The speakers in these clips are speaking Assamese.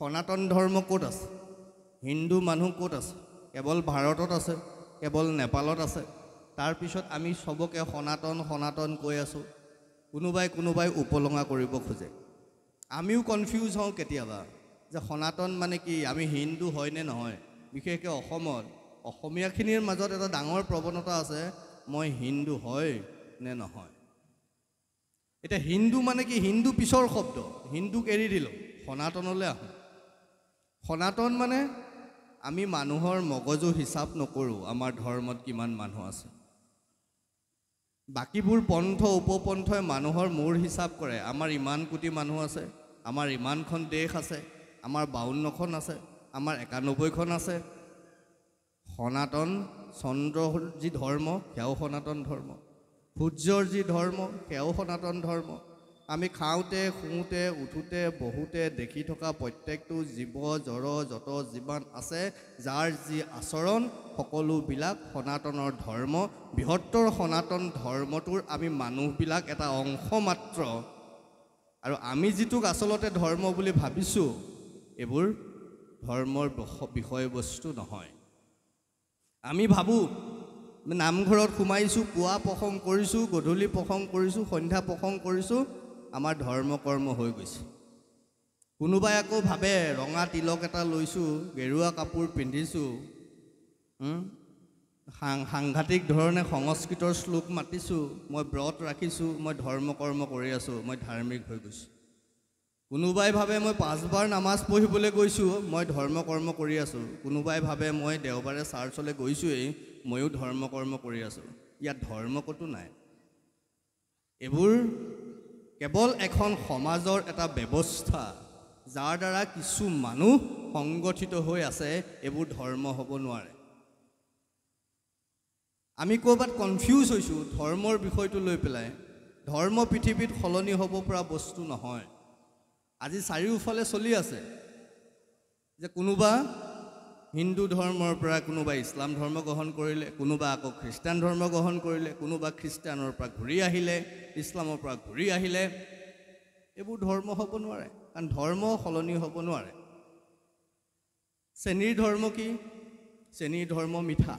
সনাতন ধৰ্ম ক'ত আছে হিন্দু মানুহ ক'ত আছে কেৱল ভাৰতত আছে কেৱল নেপালত আছে তাৰ পিছত আমি সবকে সনাতন সনাতন কৈ আছো কোনোবাই উপলঙা কৰিব খোজে আমিও কনফিউজ হওঁ কেতিয়াবা যে সনাতন মানে কি আমি হিন্দু হয় নে নহয় বিশেষকৈ অসমত অসমীয়াখিনিৰ মাজত এটা ডাঙৰ প্ৰৱণতা আছে মই হিন্দু হয় নে নহয় এটা হিন্দু মানে কি হিন্দু পিছৰ শব্দ হিন্দুক এৰি দিলো সনাতনলৈ আহো সনাতন মানে আমি মানুহৰ মগজু হিচাপ নকৰো আমাৰ ধৰ্মত কিমান মানুহ আছে বাকিবোৰ পন্থ উপপন্থই মানুহৰ মূৰ হিচাপ কৰে আমাৰ ইমান কোটি মানুহ আছে আমাৰ ইমানখন দেশ আছে আমাৰ 52খন আছে আমাৰ 91খন আছে সনাতন চন্দ্ৰৰ যি ধৰ্ম সেয়াও সনাতন ধৰ্ম সূৰ্যৰ যি ধৰ্ম সেয়াও সনাতন ধৰ্ম আমি খাওঁতে শুওঁতে উঠোতে বহুতে দেখি থকা প্ৰত্যেকটো জীৱ জড় যত জীৱন আছে যাৰ যি আচৰণ সকলোবিলাক সনাতনৰ ধৰ্ম বৃহত্তৰ সনাতন ধৰ্মটোৰ আমি মানুহবিলাক এটা অংশ মাত্ৰ আৰু আমি যিটোক আচলতে ধৰ্ম বুলি ভাবিছো এইবোৰ ধৰ্মৰ বিষয়বস্তু নহয় আমি ভাবো নামঘৰত সোমাইছো পুৱা প্ৰসংগ কৰিছো গধূলি প্ৰসংগ কৰিছো সন্ধ্যা প্ৰসংগ কৰিছো আমাৰ ধৰ্ম কৰ্ম হৈ গৈছে কোনোবাই আকৌ ভাবে ৰঙা তিলক এটা লৈছো গেৰুৱা কাপোৰ পিন্ধিছো সাংঘাতিক ধৰণে সংস্কৃতৰ শ্লোক মাতিছো মই ব্ৰত ৰাখিছো মই ধৰ্ম কৰ্ম কৰি আছো মই ধাৰ্মিক হৈ গৈছো কোনোবাই ভাবে মই 5 বাৰ নামাজ পঢ়িবলৈ গৈছো মই ধৰ্ম কৰ্ম কৰি আছো কোনোবাই ভাবে মই দেওবাৰে চাৰ্চলৈ গৈছোই ময়ো ধৰ্ম কৰ্ম কৰি আছো ইয়াত ধৰ্ম কতো নাই এইবোৰ কেৱল এখন সমাজৰ এটা ব্যৱস্থা যাৰ দ্বাৰা কিছু মানুহ সংগঠিত হৈ আছে এইবোৰ ধৰ্ম হ'ব নোৱাৰে আমি ক'বাত কনফিউজ হৈছো ধৰ্মৰ বিষয়টো লৈ পেলাই ধৰ্ম পৃথিৱীত সলনি হ'ব পৰা বস্তু নহয় আজি চাৰিওফালে চলি আছে যে কোনোবা হিন্দু ধৰ্মৰ পৰা কোনোবা ইছলাম ধৰ্ম গ্ৰহণ কৰিলে কোনোবা আকৌ খ্ৰীষ্টান ধৰ্ম গ্ৰহণ কৰিলে কোনোবা খ্ৰীষ্টানৰ পৰা ঘূৰি আহিলে ইছলামৰ পৰা ঘূৰি আহিলে এইবোৰ ধৰ্ম হ'ব নোৱাৰে কাৰণ ধৰ্ম সলনি হ'ব নোৱাৰে শ্ৰেণীৰ ধৰ্ম কি শ্ৰেণীৰ ধৰ্ম মিঠা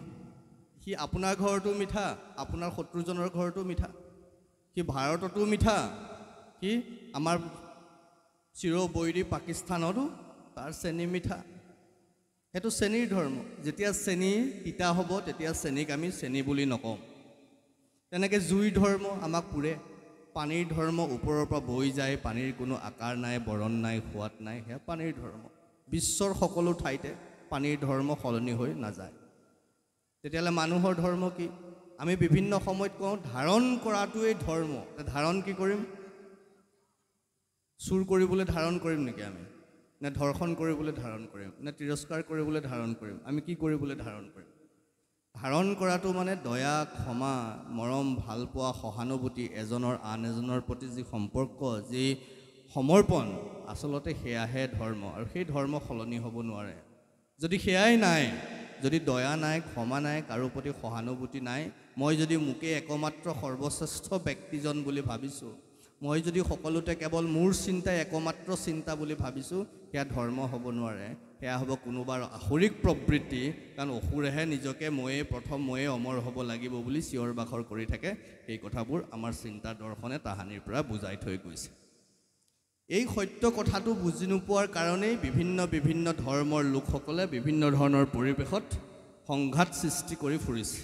কি আপোনাৰ ঘৰটো মিঠা আপোনাৰ শত্ৰুজনৰ ঘৰটো মিঠা কি ভাৰততো মিঠা কি আমাৰ চিৰবৈৰী পাকিস্তানতো তাৰ শ্ৰেণী মিঠা সেইটো শ্ৰেণীৰ ধৰ্ম যেতিয়া শ্ৰেণী তিতা হ'ব তেতিয়া শ্ৰেণীক আমি শ্ৰেণী বুলি নকওঁ তেনেকৈ জুই ধৰ্ম আমাক পুৰে পানীৰ ধৰ্ম ওপৰৰ পৰা বৈ যায় পানীৰ কোনো আকাৰ নাই বৰণ নাই সোৱাদ নাই সেয়া পানীৰ ধৰ্ম বিশ্বৰ সকলো ঠাইতে পানীৰ ধৰ্ম সলনি হৈ নাযায় তেতিয়াহ'লে মানুহৰ ধৰ্ম কি আমি বিভিন্ন সময়ত কওঁ ধাৰণ কৰাটোৱেই ধৰ্ম ধাৰণ কি কৰিম চুৰ কৰিবলৈ ধাৰণ কৰিম নেকি আমি নে ধৰ্ষণ কৰিবলৈ ধাৰণ কৰিম নে তিৰস্কাৰ কৰিবলৈ ধাৰণ কৰিম আমি কি কৰিবলৈ ধাৰণ কৰিম ধাৰণ কৰাটো মানে দয়া ক্ষমা মৰম ভালপোৱা সহানুভূতি এজনৰ আন এজনৰ প্ৰতি যি সম্পৰ্ক যি সমৰ্পণ আচলতে সেয়াহে ধৰ্ম আৰু সেই ধৰ্ম সলনি হ'ব নোৱাৰে যদি সেয়াই নাই যদি দয়া নাই ক্ষমা নাই কাৰো প্ৰতি সহানুভূতি নাই মই যদি মোকে একমাত্ৰ সৰ্বশ্ৰেষ্ঠ ব্যক্তিজন বুলি ভাবিছো মই যদি সকলোতে কেৱল মোৰ চিন্তাই একমাত্ৰ চিন্তা বুলি ভাবিছো সেয়া ধৰ্ম হ'ব নোৱাৰে সেয়া হ'ব কোনোবাৰ আসুৰিক প্ৰবৃত্তি কাৰণ অসুৰেহে নিজকে ময়ে অমৰ হ'ব লাগিব বুলি চিঞৰ বাখৰ কৰি থাকে এই কথাবোৰ আমাৰ চিন্তা দৰ্শনে তাহানিৰ পৰা বুজাই থৈ গৈছে এই সত্য কথাটো বুজি নোপোৱাৰ কাৰণেই বিভিন্ন ধৰ্মৰ লোকসকলে বিভিন্ন ধৰণৰ পৰিৱেশত সংঘাত সৃষ্টি কৰি ফুৰিছে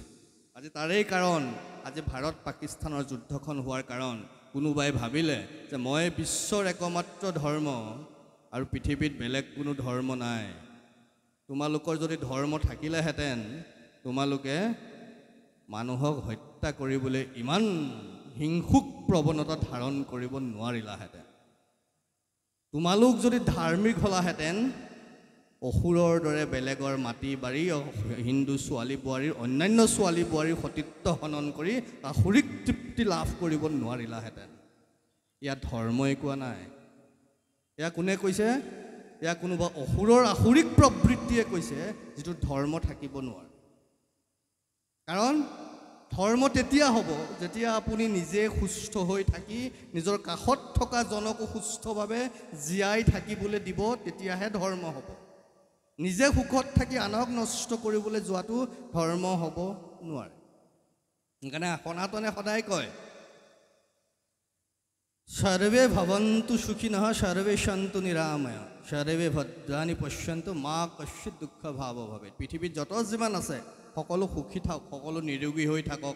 আজি তাৰেই কাৰণ আজি ভাৰত পাকিস্তানৰ যুদ্ধখন হোৱাৰ কাৰণ কোনোবাই ভাবিলে যে মই বিশ্বৰ একমাত্ৰ ধৰ্ম আৰু পৃথিৱীত বেলেগ কোনো ধৰ্ম নাই তোমালোকৰ যদি ধৰ্ম থাকিলেহেঁতেন তোমালোকে মানুহক হত্যা কৰিবলৈ ইমান হিংসুক প্ৰৱণতা ধাৰণ কৰিব নোৱাৰিলাহেঁতেন তোমালোক যদি ধাৰ্মিক হলাহেঁতেন অসুৰৰ দৰে বেলেগৰ মাটি বাৰী হিন্দু ছোৱালী বোৱাৰীৰ অন্যান্য ছোৱালী বোৱাৰীৰ সতীত্ব হনন কৰি আসুৰিক তৃপ্তি লাভ কৰিব নোৱাৰিলাহেঁতেন ইয়াত ধৰ্মই কোৱা নাই এয়া কোনে কৈছে এয়া কোনোবা অসুৰৰ আসুৰিক প্ৰবৃত্তিয়ে কৈছে যিটো ধৰ্ম থাকিব নোৱাৰে কাৰণ ধৰ্ম তেতিয়া হ'ব যেতিয়া আপুনি নিজে সুস্থ হৈ থাকি নিজৰ কাষত থকা জনকো সুস্থভাৱে জীয়াই থাকিবলৈ দিব, তেতিয়াহে ধৰ্ম হ'ব। নিজে সুখত থাকি আনক নষ্ট কৰিবলৈ যোৱাটো ধৰ্ম হ'ব নোৱাৰে। সেইকাৰণে সনাতনে সদায় কয়, সৰ্বে ভৱন্তু সুখিনঃ সৰ্বে সন্তু নিৰাময়া সৰ্বে ভদ্ৰাণি পশ্যন্তু মা কশ্চিৎ দুঃখ ভাৱ ভৱেৎ। পৃথিৱীত যত যিমান আছে সকলো সুখী থাকক, সকলো নিৰোগী হৈ থাকক,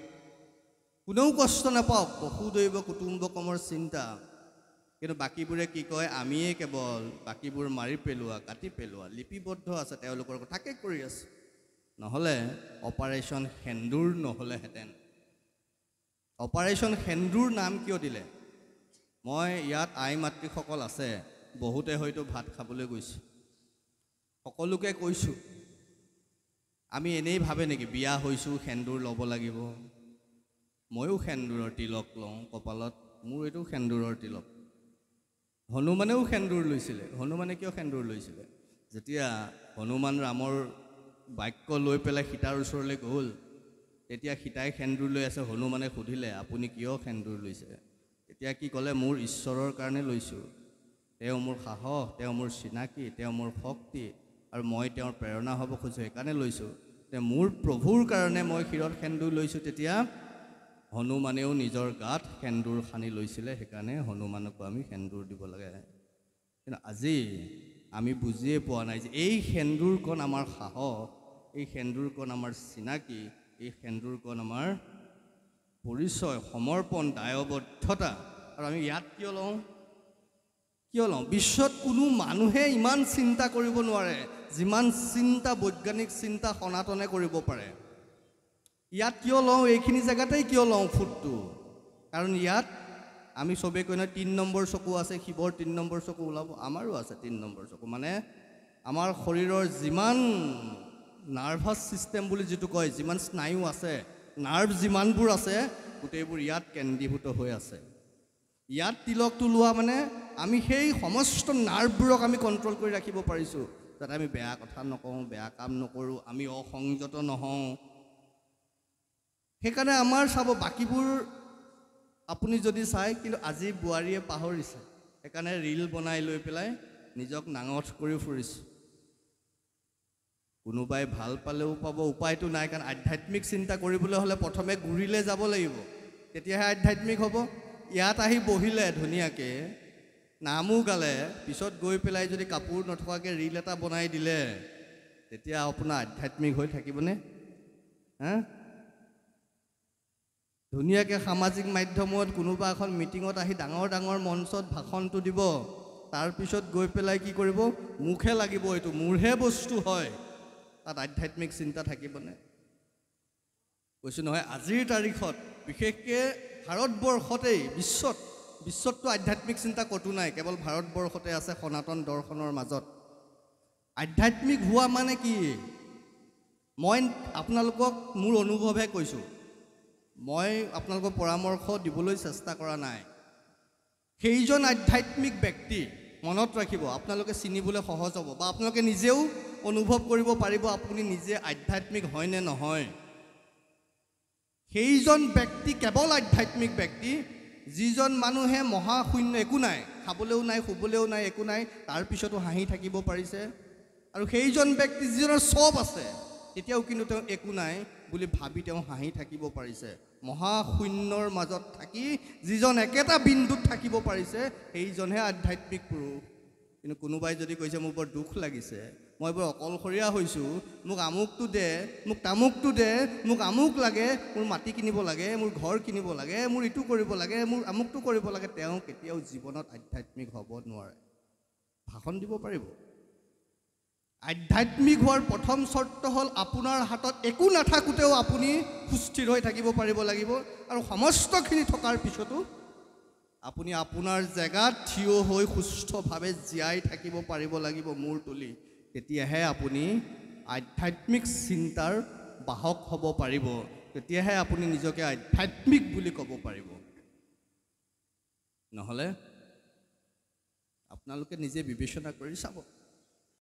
কোনেও কষ্ট নাপাওক, বসুদৈৱ কুটুম্বকমৰ চিন্তা। কিন্তু বাকীবোৰে কি কয়, আমিয়ে কেৱল বাকীবোৰ মাৰি পেলোৱা, কাটি পেলোৱা, লিপিবদ্ধ আছে তেওঁলোকৰ তাকে কৰি আছে। নহ'লে অপাৰেশ্যন সেন্দুৰ নহ'লেহেঁতেন। অপাৰেশ্যন সেন্দুৰ নাম কিয় দিলে? মই ইয়াত আই মাতৃসকল আছে, বহুতে হয়তো ভাত খাবলৈ গৈছে, সকলোকে কৈছোঁ, আমি এনেই ভাবে নেকি বিয়া হৈছোঁ সেন্দুৰ ল'ব লাগিব? ময়ো সেন্দুৰৰ তিলক লওঁ কপালত, মোৰ এইটো সেন্দুৰৰ তিলক। হনুমানেও সেন্দুৰ লৈছিলে। হনুমানে কিয় সেন্দুৰ লৈছিলে? যেতিয়া হনুমান ৰামৰ বাক্য লৈ পেলাই সীতাৰ ওচৰলৈ গ'ল, তেতিয়া সীতাই সেন্দুৰ লৈ আছে। হনুমানে সুধিলে, আপুনি কিয় সেন্দুৰ লৈছে? তেতিয়া কি ক'লে, মোৰ ঈশ্বৰৰ কাৰণে লৈছোঁ। তেওঁ মোৰ সাহস, তেওঁ মোৰ চিনাকি, তেওঁ মোৰ শক্তি, আৰু মই তেওঁৰ প্ৰেৰণা হ'ব খোজোঁ, সেইকাৰণে লৈছোঁ। মোৰ প্ৰভুৰ কাৰণে মই শিৰত সেন্দুৰ লৈছোঁ। তেতিয়া হনুমানেও নিজৰ গাত সেন্দুৰ সানি লৈছিলে, সেইকাৰণে হনুমানকো আমি সেন্দুৰ দিব লাগে। কিন্তু আজি আমি বুজিয়ে পোৱা নাই যে এই সেন্দুৰকণ আমাৰ সাহস, এই সেন্দুৰকণ আমাৰ চিনাকি, এই সেন্দুৰকণ আমাৰ পৰিচয়, সমৰ্পণ, দায়বদ্ধতা। আৰু আমি ইয়াত কিয় লওঁ? বিশ্বত কোনো মানুহে ইমান চিন্তা কৰিব নোৱাৰে যিমান চিন্তা, বৈজ্ঞানিক চিন্তা সনাতনে কৰিব পাৰে। ইয়াত কিয় লওঁ, এইখিনি জেগাতেই কিয় লওঁ ফুটটো? কাৰণ ইয়াত আমি চবেই কয় নহয় ৩ নম্বৰ চকু আছে, শিৱৰ ৩ নম্বৰ চকু ওলাব, আমাৰো আছে ৩ নম্বৰ চকু। মানে আমাৰ শৰীৰৰ যিমান নাৰ্ভাছ ছিষ্টেম বুলি যিটো কয়, যিমান স্নায়ু আছে, নাৰ্ভ যিমানবোৰ আছে, গোটেইবোৰ ইয়াত কেন্দ্ৰীভূত হৈ আছে। ইয়াত তিলকটো লোৱা মানে আমি সেই সমস্ত নাৰ্ভবোৰক আমি কণ্ট্ৰল কৰি ৰাখিব পাৰিছোঁ, যাতে আমি বেয়া কথা নকওঁ, বেয়া কাম নকৰোঁ, আমি অসংযত নহওঁ। সেইকাৰণে আমাৰ চাব, বাকীবোৰ আপুনি যদি চায়, কিন্তু আজি বোৱাৰীয়ে পাহৰিছে, সেইকাৰণে ৰীল বনাই লৈ পেলাই নিজক নাঙঠ কৰি ফুৰিছে। কোনোবাই ভাল পালেও পাব, উপায়টো নাই। কাৰণ আধ্যাত্মিক চিন্তা কৰিবলৈ হ'লে প্ৰথমে গুৰিলৈ যাব লাগিব, তেতিয়াহে আধ্যাত্মিক হ'ব। ইয়াত আহি বহিলে ধুনীয়াকৈ, নামো গালে, পিছত গৈ পেলাই যদি কাপোৰ নথকাকৈ ৰীল এটা বনাই দিলে, তেতিয়া আপোনাৰ আধ্যাত্মিক হৈ থাকিবনে? ধুনীয়াকৈ সামাজিক মাধ্যমত কোনোবা এখন মিটিঙত আহি ডাঙৰ ডাঙৰ মঞ্চত ভাষণটো দিব, তাৰপিছত গৈ পেলাই কি কৰিব, মুখে লাগিব এইটো মোৰহে বস্তু হয়, তাত আধ্যাত্মিক চিন্তা থাকিবনে? কৈছোঁ নহয়, আজিৰ তাৰিখত বিশেষকৈ ভাৰতবৰ্ষতেই, বিশ্বততো আধ্যাত্মিক চিন্তা ক'তো নাই, কেৱল ভাৰতবৰ্ষতে আছে সনাতন দৰ্শনৰ মাজত। আধ্যাত্মিক হোৱা মানে কি? মই আপোনালোকক মোৰ অনুভৱহে কৈছোঁ, মই আপোনালোকক পৰামৰ্শ দিবলৈ চেষ্টা কৰা নাই। সেইজন আধ্যাত্মিক ব্যক্তি, মনত ৰাখিব, আপোনালোকে চিনিবলৈ সহজ হ'ব, বা আপোনালোকে নিজেও অনুভৱ কৰিব পাৰিব আপুনি নিজে আধ্যাত্মিক হয় নে নহয়। সেইজন ব্যক্তি কেৱল আধ্যাত্মিক ব্যক্তি, যিজন মানুহে মহাশূন্য, একো নাই, খাবলৈও নাই, শুবলৈও নাই, একো নাই, তাৰপিছতো হাঁহি থাকিব পাৰিছে। আৰু সেইজন ব্যক্তি যিজনৰ চব আছে, তেতিয়াও কিন্তু তেওঁ একো নাই বুলি ভাবি তেওঁ হাঁহি থাকিব পাৰিছে। মহাশূন্যৰ মাজত থাকি যিজন একেটা বিন্দুত থাকিব পাৰিছে, সেইজনহে আধ্যাত্মিক পুৰুষ। কিন্তু কোনোবাই যদি কৈছে, মোৰ বৰ দুখ লাগিছে, মই বৰ অকলশৰীয়া হৈছোঁ, মোক আমুকটো দে, মোক তামুকটো দে, মোক আমুক লাগে, মোৰ মাটি কিনিব লাগে, মোৰ ঘৰ কিনিব লাগে, মোৰ ইটো কৰিব লাগে, মোৰ আমুকটো কৰিব লাগে, তেওঁ কেতিয়াও জীৱনত আধ্যাত্মিক হ'ব নোৱাৰে। ভাষণ দিব পাৰিব। আধ্যাত্মিক হোৱাৰ প্ৰথম চৰ্ত হ'ল, আপোনাৰ হাতত একো নাথাকোঁতেও আপুনি সুস্থিৰ হৈ থাকিব পাৰিব লাগিব, আৰু সমস্তখিনি থকাৰ পিছতো আপুনি আপোনাৰ জেগাত থিয় হৈ সুস্থভাৱে জীয়াই থাকিব পাৰিব লাগিব মূৰ তুলি। তেতিয়াহে আপুনি আধ্যাত্মিক চিন্তাৰ বাহক হ'ব পাৰিব, তেতিয়াহে আপুনি নিজকে আধ্যাত্মিক বুলি ক'ব পাৰিব। নহ'লে আপোনালোকে নিজে বিবেচনা কৰি চাব।